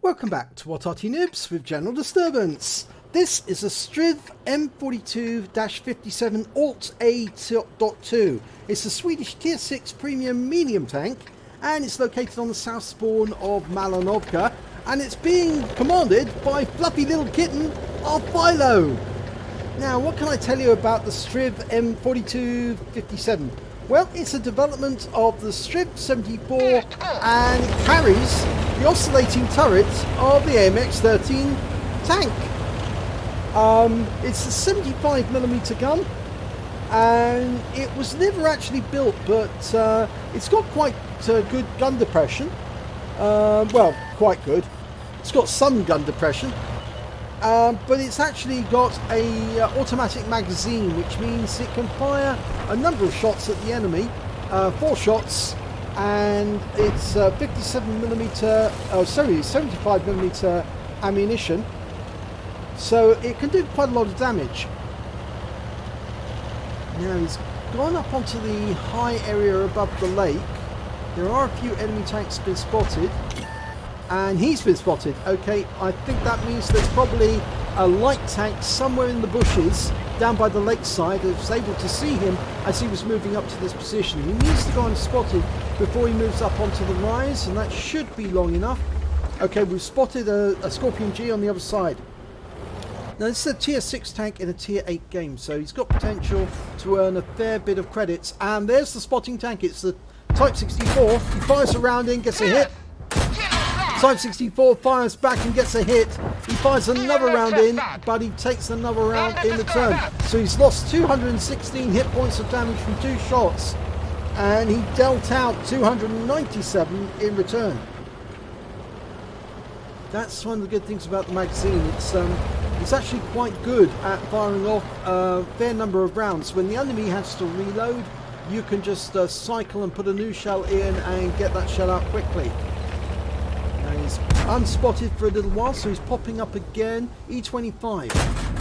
Welcome back to What Arty Noobs with General Disturbance. This is a Strv M42-57 Alt A.2. It's a Swedish Tier 6 premium medium tank, and it's located on the south spawn of Malinovka, and it's being commanded by Fluffylilkitten of Philo. Now, what can I tell you about the Strv M42-57? Well, it's a development of the Strv 74 and it carries the oscillating turret of the AMX-13 tank. It's a 75mm gun, and it was never actually built, but it's got quite good gun depression. Well, quite good. It's got some gun depression. But it's actually got a automatic magazine, which means it can fire a number of shots at the enemy, 4 shots, and it's 75mm ammunition, so it can do quite a lot of damage. Now he's gone up onto the high area above the lake. There are a few enemy tanks been spotted. And he's been spotted. Okay, I think that means there's probably a light tank somewhere in the bushes down by the lakeside that was able to see him as he was moving up to this position. He needs to go unspotted before he moves up onto the rise, and that should be long enough. Okay, we've spotted a Scorpion G on the other side. Now this is a tier 6 tank in a tier 8 game, so he's got potential to earn a fair bit of credits. And there's the spotting tank. It's the Type 64. He fires a round in, gets a hit. Type 64 fires back and gets a hit. He fires another round in, but he takes another round in return. So he's lost 216 hit points of damage from 2 shots, and he dealt out 297 in return. That's one of the good things about the magazine. It's actually quite good at firing off a fair number of rounds. When the enemy has to reload, you can just cycle and put a new shell in and get that shell out quickly. He's unspotted for a little while, so he's popping up again. E25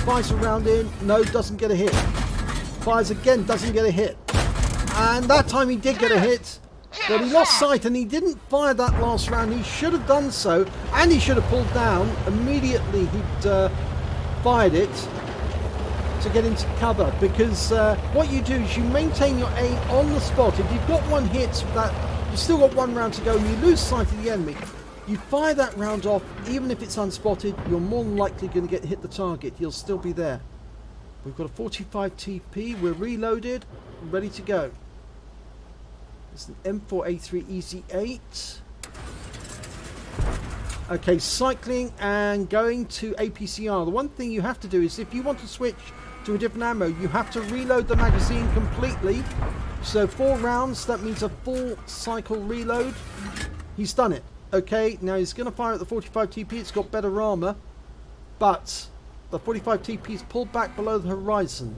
fires a round in, no, doesn't get a hit. Fires again, doesn't get a hit. And that time he did get a hit, but he lost sight and he didn't fire that last round. He should have done so, and he should have pulled down. Immediately he'd fired it to get into cover, because what you do is you maintain your aim on the spot. If you've got one hit, you've still got 1 round to go and you lose sight of the enemy, you fire that round off. Even if it's unspotted, you're more than likely going to hit the target. He'll still be there. We've got a 45 TP. We're reloaded, ready to go. It's an M4A3 Easy 8. Okay, cycling and going to APCR. The one thing you have to do is, if you want to switch to a different ammo, you have to reload the magazine completely. So 4 rounds, that means a full cycle reload. He's done it. Okay, now he's going to fire at the 45 TP. It's got better armor, but the 45 TP is pulled back below the horizon.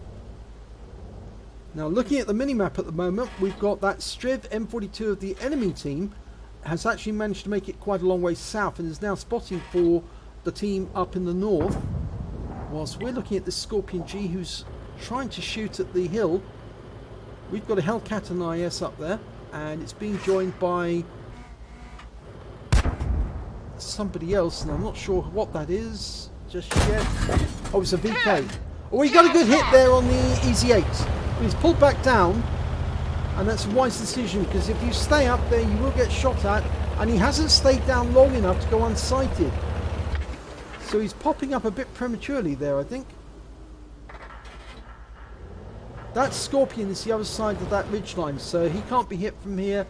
Now, looking at the minimap at the moment, we've got that Strv M42 of the enemy team has actually managed to make it quite a long way south and is now spotting for the team up in the north, whilst we're looking at this Scorpion G who's trying to shoot at the hill. We've got a Hellcat and IS up there, and it's being joined by somebody else, and I'm not sure what that is just yet. Oh, it's a VK. Oh, he got a good hit there on the Easy 8. But he's pulled back down, and that's a wise decision, because if you stay up there you will get shot at, and he hasn't stayed down long enough to go unsighted. So he's popping up a bit prematurely there, I think. That Scorpion is the other side of that ridgeline, so he can't be hit from here.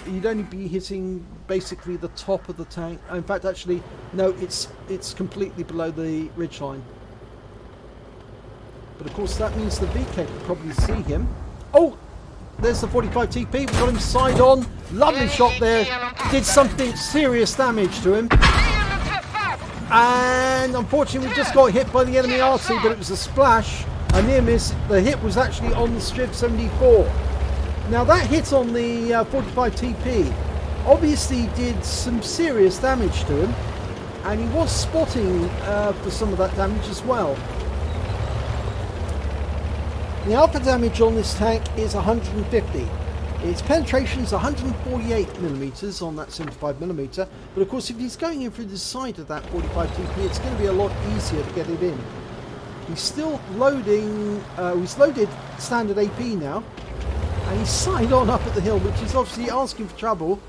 You'd only be hitting basically the top of the tank. In fact, actually, no, it's completely below the ridgeline. But of course, that means the VK can probably see him. Oh, there's the 45 TP. We got him side on. Lovely shot there. Did something serious damage to him. And unfortunately, we just got hit by the enemy Arty, but it was a splash, a near miss. The hit was actually on the Strv 74. Now that hit on the 45 TP obviously did some serious damage to him, and he was spotting for some of that damage as well. The alpha damage on this tank is 150. Its penetration is 148mm on that 75mm, but of course if he's going in through the side of that 45 TP, it's going to be a lot easier to get it in. He's still loading, he's loaded standard AP now, and he's signed on up at the hill, which is obviously asking for trouble.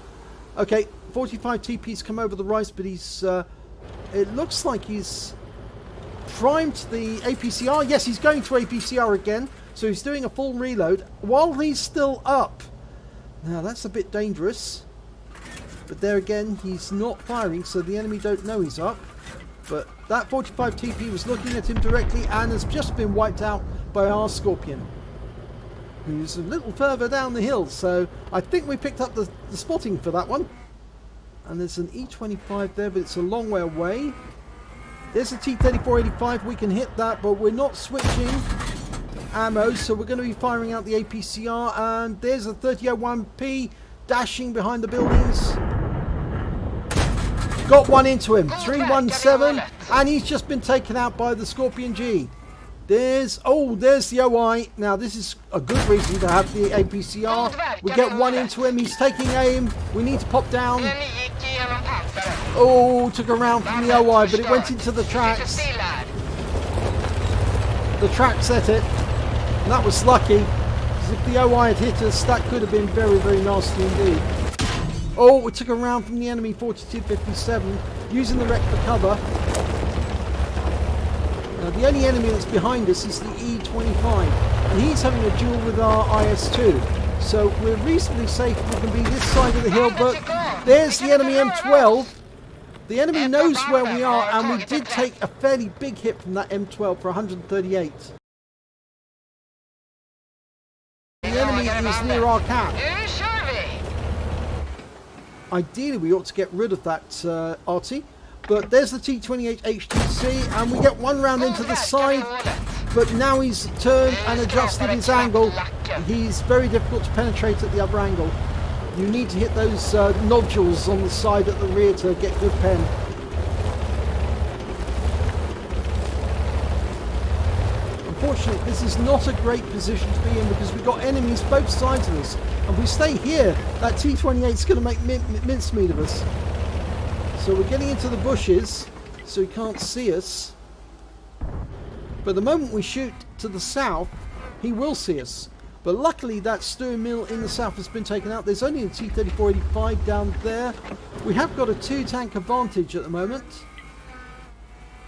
Okay, 45 TP's come over the rise, but he's, it looks like he's primed the APCR. Yes, he's going to APCR again, so he's doing a full reload while he's still up. Now that's a bit dangerous, but there again he's not firing, so the enemy don't know he's up. But that 45 TP was looking at him directly and has just been wiped out by our Scorpion, who's a little further down the hill. So I think we picked up the spotting for that one. And there's an E25 there, but it's a long way away. There's a T-3485, we can hit that, but we're not switching ammo, so we're going to be firing out the APCR. And there's a 3001P dashing behind the buildings. Got one into him, 317, and he's just been taken out by the Scorpion G. There's the OI. Now this is a good reason to have the APCR. We get one into him, he's taking aim. We need to pop down. Oh, took a round from the OI, but it went into the tracks. The tracks at it. And that was lucky, because if the OI had hit us, that could have been very, very nasty indeed. Oh, we took a round from the enemy, 4257, using the wreck for cover. Now, the only enemy that's behind us is the E25, and he's having a duel with our IS-2. So we're reasonably safe. We can be this side of the hill, but there's the enemy M12. The enemy knows where we are, and we did take a fairly big hit from that M12 for 138. The enemy is near our cap. Ideally, we ought to get rid of that Arty, but there's the T28 HTC, and we get one round into the side, but now he's turned and adjusted his angle. He's very difficult to penetrate at the other angle. You need to hit those nodules on the side at the rear to get good pen. Unfortunately, this is not a great position to be in because we've got enemies both sides of us. And if we stay here, that T28 is going to make mincemeat of us. So we're getting into the bushes, so he can't see us. But the moment we shoot to the south, he will see us. But luckily that Strv mill in the south has been taken out. There's only a T-3485 down there. We have got a 2-tank advantage at the moment.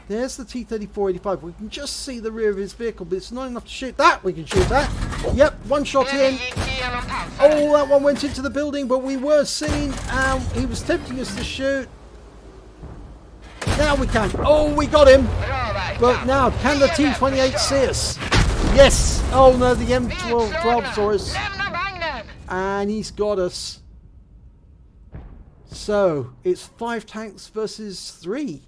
There's the T-3485. We can just see the rear of his vehicle, but it's not enough to shoot that. We can shoot that. Yep, one shot in. Oh, that one went into the building, but we were seen. He was tempting us to shoot. Now we can. Oh, we got him. But now, can the T-28 see us? Yes. Oh no, the M12 saw us. And he's got us. So, it's 5 tanks versus 3.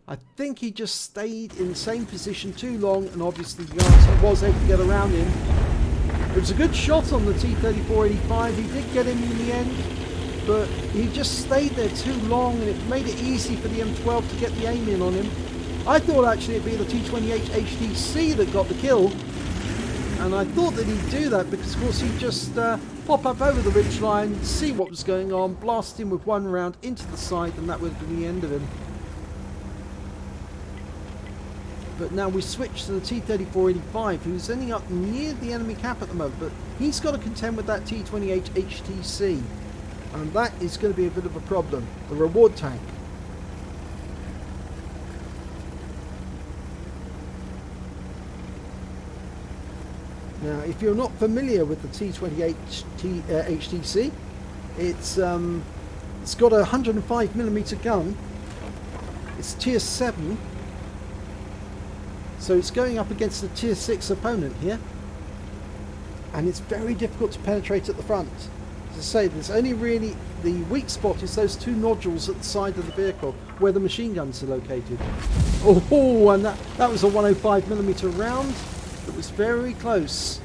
I think he just stayed in the same position too long, and obviously the answer was able to get around him. It was a good shot on the T-3485. He did get him in the end, but he just stayed there too long, and it made it easy for the M12 to get the aim in on him. I thought actually it'd be the T-28 HTC that got the kill, and I thought that he'd do that because of course he'd just pop up over the ridgeline, see what was going on, blast him with one round into the side, and that would have been the end of him. But now we switch to the T-3485, who's ending up near the enemy cap at the moment, but he's got to contend with that T-28 HTC, and that is going to be a bit of a problem. The reward tank. Now, if you're not familiar with the T-28 HTC, it's got a 105mm gun. It's tier 7. So it's going up against a tier 6 opponent here, and it's very difficult to penetrate at the front. As I say, there's only really the weak spot is those 2 nodules at the side of the vehicle where the machine guns are located. Oh, and that was a 105mm round. It was very close.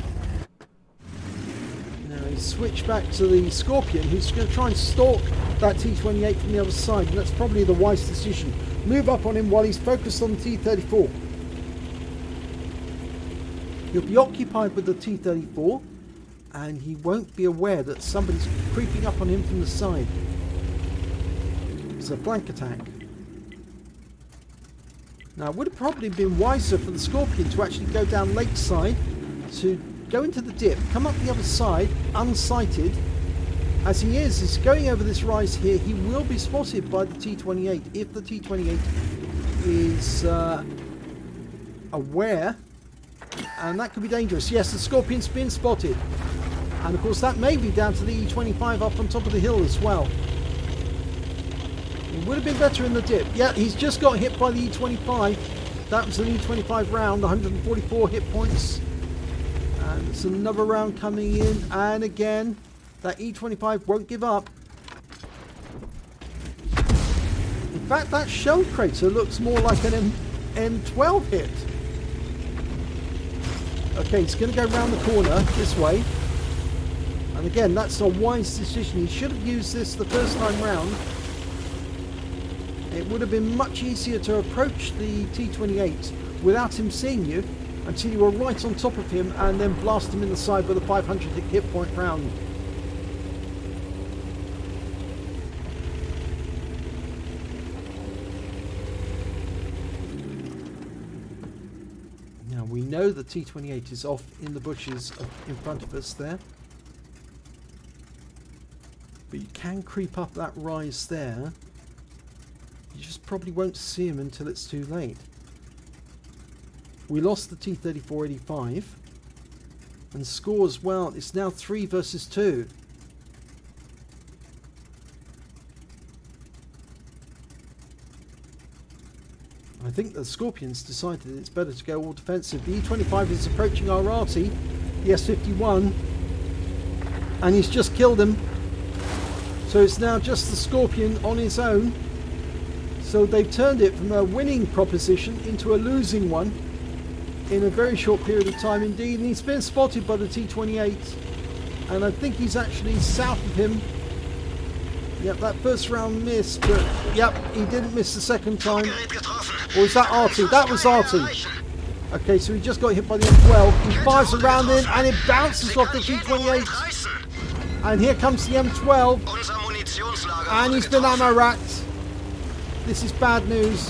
Now he's switched back to the Scorpion, who's going to try and stalk that T-28 from the other side, and that's probably the wise decision. Move up on him while he's focused on the T-34. He'll be occupied with the T-34, and he won't be aware that somebody's creeping up on him from the side. It's a flank attack. Now, it would have probably been wiser for the Scorpion to actually go down lakeside, to go into the dip, come up the other side, unsighted. As he is, he's going over this rise here. He will be spotted by the T-28 if the T-28 is aware, and that could be dangerous. Yes, the Scorpion's been spotted, and of course that may be down to the E-25 up on top of the hill as well. It would have been better in the dip. Yeah, he's just got hit by the E-25. That was an E-25 round, 144 hit points. And it's another round coming in, and again, that E-25 won't give up. In fact, that shell crater looks more like an M12 hit. Okay, he's going to go around the corner this way. And again, that's a wise decision. He should have used this the first time round. It would have been much easier to approach the T-28 without him seeing you until you were right on top of him and then blast him in the side with a 500 hit point round. Now we know the T-28 is off in the bushes in front of us there. But you can creep up that rise there. You just probably won't see him until it's too late. We lost the T-3485. And score as well. It's now 3 versus 2. I think the Scorpions decided it's better to go all defensive. The E-25 is approaching our Arty, the S-51. And he's just killed him. So it's now just the Scorpion on his own. So they've turned it from a winning proposition into a losing one in a very short period of time indeed. And he's been spotted by the T-28. And I think he's actually south of him. Yep, that first round missed, but yep, he didn't miss the second time. Or is that Arty? That was Arty. Okay, so he just got hit by the M12. He fires a round in and it bounces off the T-28. And here comes the M12. And he's been ammo racked. This is bad news.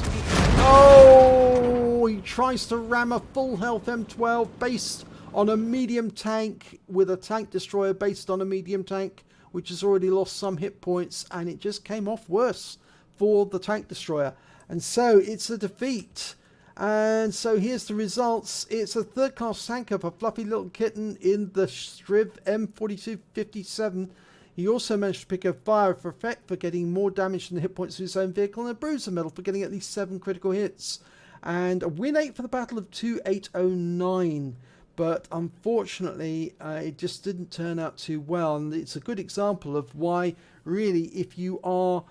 Oh, he tries to ram a full health M12 based on a medium tank with a tank destroyer based on a medium tank, which has already lost some hit points, and it just came off worse for the tank destroyer. And so it's a defeat. And so here's the results. It's a third class tanker for Fluffylilkitten in the Strv M4257. He also managed to pick a fire for effect for getting more damage than the hit points of his own vehicle, and a bruiser medal for getting at least 7 critical hits. And a win 8 for the Battle of 2809. But unfortunately, it just didn't turn out too well. And it's a good example of why, really, if you are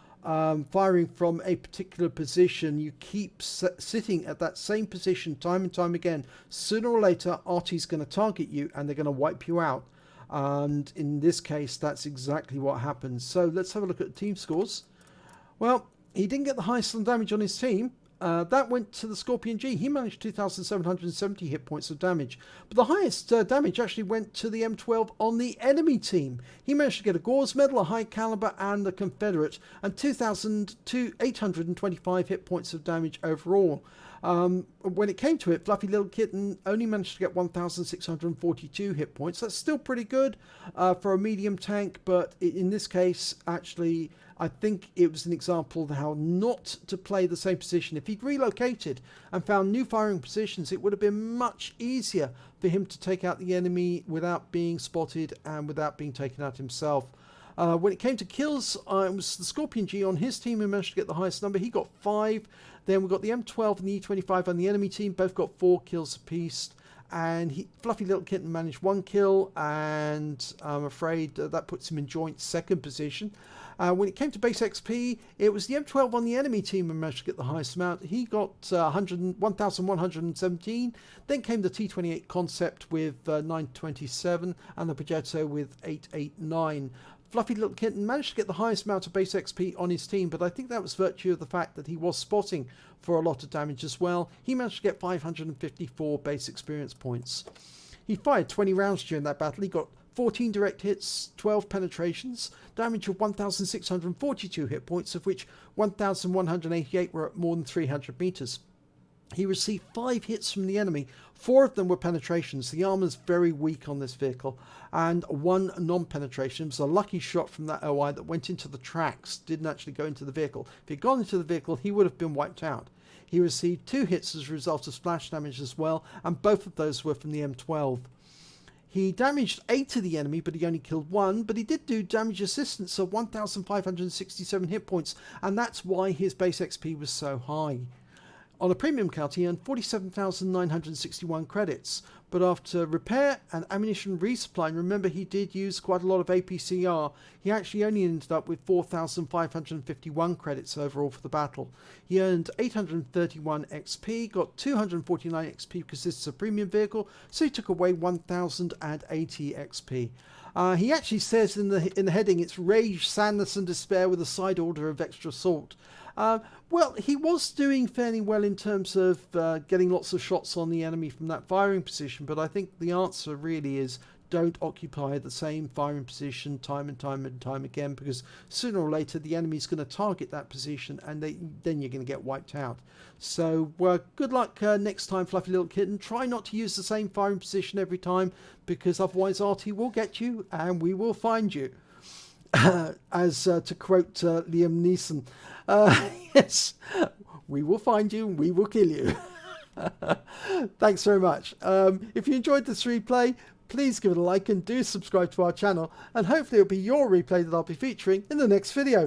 firing from a particular position, you keep sitting at that same position time and time again. Sooner or later, Arty's going to target you and they're going to wipe you out. And in this case, that's exactly what happened. So let's have a look at the team scores. Well, he didn't get the highest damage on his team. That went to the Scorpion G. He managed 2,770 hit points of damage. But the highest damage actually went to the M12 on the enemy team. He managed to get a Gauze medal, a high caliber, and a Confederate, and 2,825 hit points of damage overall. When it came to it, Fluffylilkitten only managed to get 1,642 hit points. That's still pretty good for a medium tank, but in this case, actually, I think it was an example of how not to play the same position. If he'd relocated and found new firing positions, it would have been much easier for him to take out the enemy without being spotted and without being taken out himself. When it came to kills, it was the Scorpion G on his team who managed to get the highest number. He got 5. Then we got the M12 and the E25 on the enemy team. Both got 4 kills apiece. And Fluffylilkitten managed 1 kill, and I'm afraid that puts him in joint second position. When it came to base XP, it was the M12 on the enemy team who managed to get the highest amount. He got 1,117. Then came the T28 Concept with 927, and the Progetto with 889. Fluffylilkitten managed to get the highest amount of base XP on his team, but I think that was virtue of the fact that he was spotting for a lot of damage as well. He managed to get 554 base experience points. He fired 20 rounds during that battle. He got 14 direct hits, 12 penetrations, damage of 1,642 hit points, of which 1,188 were at more than 300 meters. He received 5 hits from the enemy. 4 of them were penetrations. The armor's very weak on this vehicle. And 1 non-penetration. It was a lucky shot from that OI that went into the tracks. Didn't actually go into the vehicle. If he'd gone into the vehicle, he would have been wiped out. He received 2 hits as a result of splash damage as well. And both of those were from the M12. He damaged 8 of the enemy, but he only killed 1. But he did do damage assistance of 1,567 hit points. And that's why his base XP was so high. On a premium count, he earned 47,961 credits, but after repair and ammunition resupply, and remember he did use quite a lot of APCR, he actually only ended up with 4,551 credits overall for the battle. He earned 831 XP, got 249 XP because this is a premium vehicle, so he took away 1,080 XP. He actually says in the heading, it's rage, sadness and despair with a side order of extra salt. Well, he was doing fairly well in terms of getting lots of shots on the enemy from that firing position, but I think the answer really is don't occupy the same firing position time and time again, because sooner or later the enemy's going to target that position and then you're going to get wiped out. So good luck next time, Fluffy Little Kitten. Try not to use the same firing position every time, because otherwise Arty will get you and we will find you. As to quote Liam Neeson, yes, we will find you and we will kill you. Thanks very much. If you enjoyed this replay, please give it a like and do subscribe to our channel, and hopefully it'll be your replay that I'll be featuring in the next video.